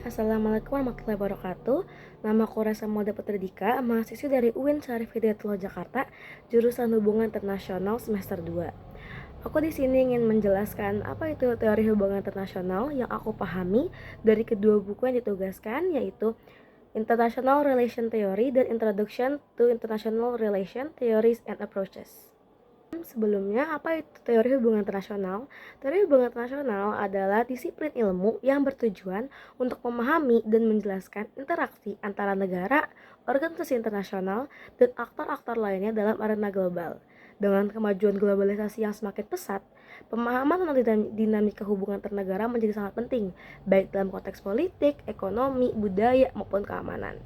Assalamualaikum warahmatullahi wabarakatuh. Nama aku Resa Mauda Putridika, mahasiswi dari UIN Syarif Hidayatullah Jakarta, jurusan Hubungan Internasional semester 2. Aku di sini ingin menjelaskan apa itu teori hubungan internasional yang aku pahami dari kedua buku yang ditugaskan, yaitu International Relation Theory dan Introduction to International Relation Theories and Approaches. Sebelumnya, apa itu teori hubungan internasional? Teori hubungan internasional adalah disiplin ilmu yang bertujuan untuk memahami dan menjelaskan interaksi antara negara, organisasi internasional, dan aktor-aktor lainnya dalam arena global. Dengan kemajuan globalisasi yang semakin pesat, pemahaman tentang dinamika hubungan antar negara menjadi sangat penting, baik dalam konteks politik, ekonomi, budaya, maupun keamanan.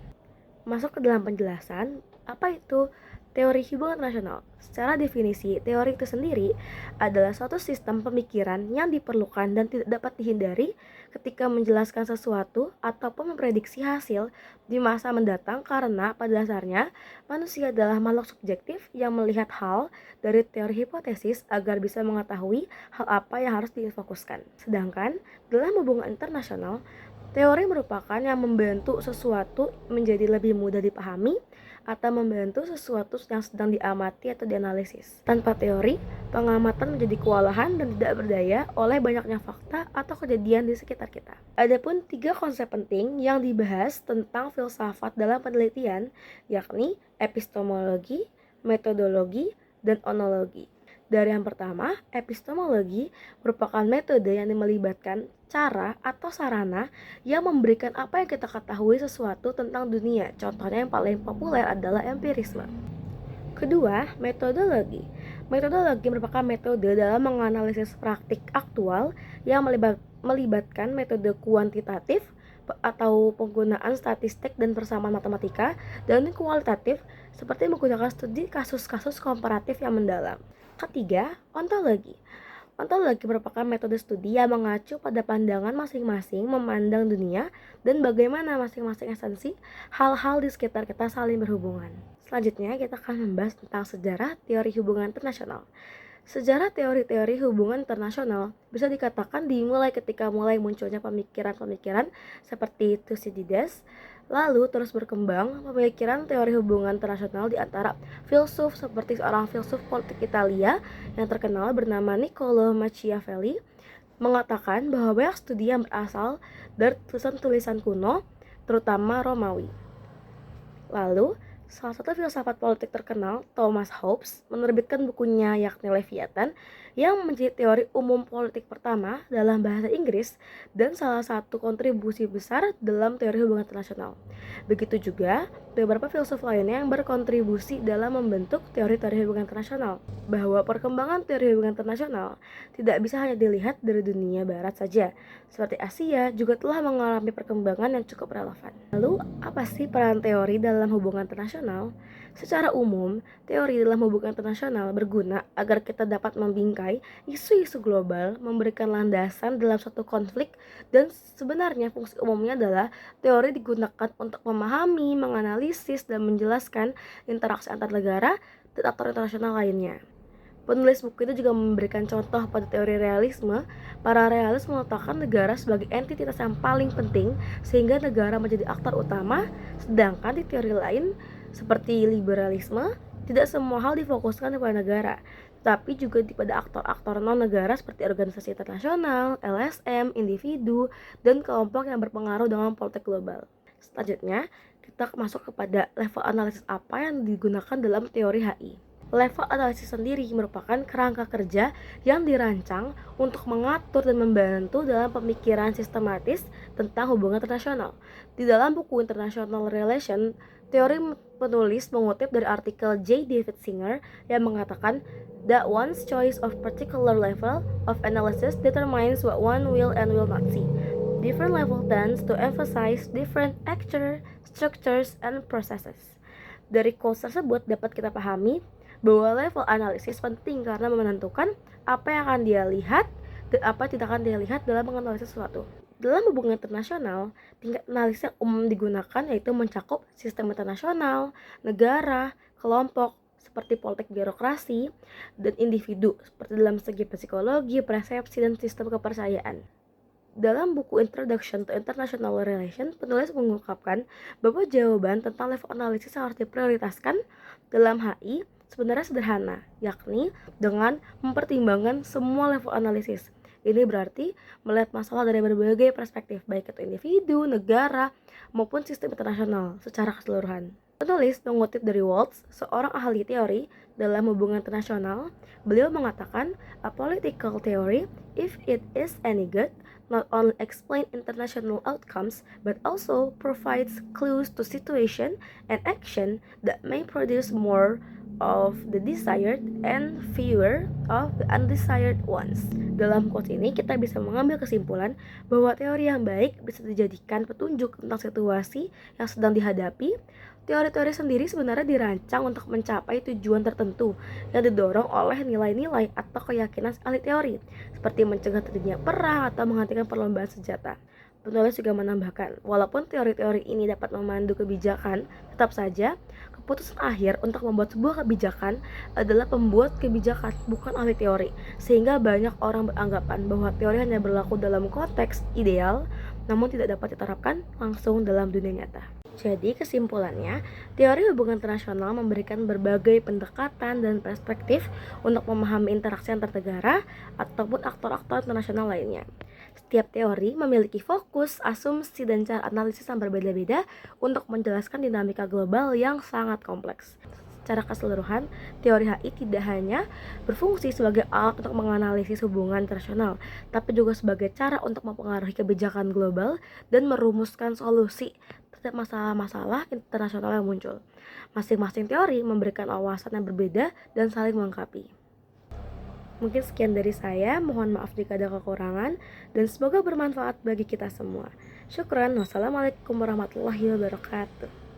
Masuk ke dalam penjelasan, apa itu teori hubungan internasional? Secara definisi, teori itu sendiri adalah suatu sistem pemikiran yang diperlukan dan tidak dapat dihindari ketika menjelaskan sesuatu ataupun memprediksi hasil di masa mendatang, karena pada dasarnya manusia adalah makhluk subjektif yang melihat hal dari teori hipotesis agar bisa mengetahui hal apa yang harus difokuskan. Sedangkan dalam hubungan internasional, teori merupakan yang membantu sesuatu menjadi lebih mudah dipahami atau membantu sesuatu yang sedang diamati atau dianalisis. Tanpa teori, pengamatan menjadi kewalahan dan tidak berdaya oleh banyaknya fakta atau kejadian di sekitar kita. Adapun 3 konsep penting yang dibahas tentang filsafat dalam penelitian, yakni epistemologi, metodologi, dan onologi. Dari yang pertama, epistemologi merupakan metode yang melibatkan cara atau sarana yang memberikan apa yang kita ketahui sesuatu tentang dunia. Contohnya yang paling populer adalah empirisme. Kedua, metodologi. Metodologi merupakan metode dalam menganalisis praktik aktual yang melibatkan metode kuantitatif atau penggunaan statistik dan persamaan matematika, dan kualitatif seperti menggunakan studi kasus-kasus komparatif yang mendalam. Ketiga, ontologi. Ontologi merupakan metode studi yang mengacu pada pandangan masing-masing memandang dunia dan bagaimana masing-masing esensi hal-hal di sekitar kita saling berhubungan. Selanjutnya, kita akan membahas tentang sejarah teori hubungan internasional. Sejarah teori-teori hubungan internasional bisa dikatakan dimulai ketika mulai munculnya pemikiran-pemikiran seperti Thucydides, lalu terus berkembang pemikiran teori hubungan internasional di antara filsuf seperti seorang filsuf politik Italia yang terkenal bernama Niccolò Machiavelli mengatakan bahwa banyak studi yang berasal dari tulisan-tulisan kuno, terutama Romawi. Lalu, salah satu filsafat politik terkenal, Thomas Hobbes, menerbitkan bukunya yakni Leviathan yang menjadi teori umum politik pertama dalam bahasa Inggris dan salah satu kontribusi besar dalam teori hubungan internasional. Begitu juga beberapa filsuf lainnya yang berkontribusi dalam membentuk teori-teori hubungan internasional. Bahwa perkembangan teori hubungan internasional tidak bisa hanya dilihat dari dunia barat saja, seperti Asia juga telah mengalami perkembangan yang cukup relevan. Lalu, apa sih peran teori dalam hubungan internasional? Secara umum, teori dalam hubungan internasional berguna agar kita dapat membingkai isu-isu global, memberikan landasan dalam suatu konflik, dan sebenarnya fungsi umumnya adalah teori digunakan untuk memahami, menganalisis, dan menjelaskan interaksi antar negara dan aktor internasional lainnya. Penulis buku itu juga memberikan contoh pada teori realisme. Para realis meletakkan negara sebagai entitas yang paling penting sehingga negara menjadi aktor utama, sedangkan di teori lain seperti liberalisme, tidak semua hal difokuskan kepada negara, tapi juga pada aktor-aktor non-negara seperti organisasi internasional, LSM, individu, dan kelompok yang berpengaruh dengan politik global. Selanjutnya, kita masuk kepada level analisis apa yang digunakan dalam teori HI. Level analisis sendiri merupakan kerangka kerja yang dirancang untuk mengatur dan membantu dalam pemikiran sistematis tentang hubungan internasional. Di dalam buku International Relation, teori penulis mengutip dari artikel J. David Singer yang mengatakan that one's choice of particular level of analysis determines what one will and will not see. Different level tends to emphasize different actor, structures, and processes. Dari quotes tersebut dapat kita pahami bahwa level analisis penting karena menentukan apa yang akan dia lihat dan apa yang tidak akan dia lihat dalam menganalisis sesuatu. Dalam hubungan internasional, tingkat analisis yang umum digunakan yaitu mencakup sistem internasional, negara, kelompok seperti politik birokrasi, dan individu seperti dalam segi psikologi, persepsi, dan sistem kepercayaan. Dalam buku Introduction to International Relations, penulis mengungkapkan bahwa jawaban tentang level analisis yang harus diprioritaskan dalam HI sebenarnya sederhana, yakni dengan mempertimbangkan semua level analisis. Ini berarti melihat masalah dari berbagai perspektif, baik itu individu, negara, maupun sistem internasional secara keseluruhan. Penulis mengutip dari Waltz, seorang ahli teori dalam hubungan internasional. Beliau mengatakan, "A political theory, if it is any good, not only explain international outcomes, but also provides clues to situation and action that may produce more of the desired and fewer of the undesired ones." Dalam quote ini kita bisa mengambil kesimpulan bahwa teori yang baik bisa dijadikan petunjuk tentang situasi yang sedang dihadapi. Teori-teori sendiri sebenarnya dirancang untuk mencapai tujuan tertentu yang didorong oleh nilai-nilai atau keyakinan ahli teori, seperti mencegah terjadinya perang atau menghentikan perlombaan senjata. Penulis juga menambahkan, walaupun teori-teori ini dapat memandu kebijakan, tetap saja keputusan akhir untuk membuat sebuah kebijakan adalah pembuat kebijakan, bukan ahli teori. Sehingga banyak orang beranggapan bahwa teori hanya berlaku dalam konteks ideal, namun tidak dapat diterapkan langsung dalam dunia nyata. Jadi kesimpulannya, teori hubungan internasional memberikan berbagai pendekatan dan perspektif untuk memahami interaksi antar negara ataupun aktor-aktor internasional lainnya. Setiap teori memiliki fokus, asumsi, dan cara analisis yang berbeda-beda untuk menjelaskan dinamika global yang sangat kompleks. Secara keseluruhan, teori HI tidak hanya berfungsi sebagai alat untuk menganalisis hubungan internasional, tapi juga sebagai cara untuk mempengaruhi kebijakan global dan merumuskan solusi terhadap masalah-masalah internasional yang muncul. Masing-masing teori memberikan wawasan yang berbeda dan saling melengkapi. Mungkin sekian dari saya, mohon maaf jika ada kekurangan, dan semoga bermanfaat bagi kita semua. Syukran, wassalamualaikum warahmatullahi wabarakatuh.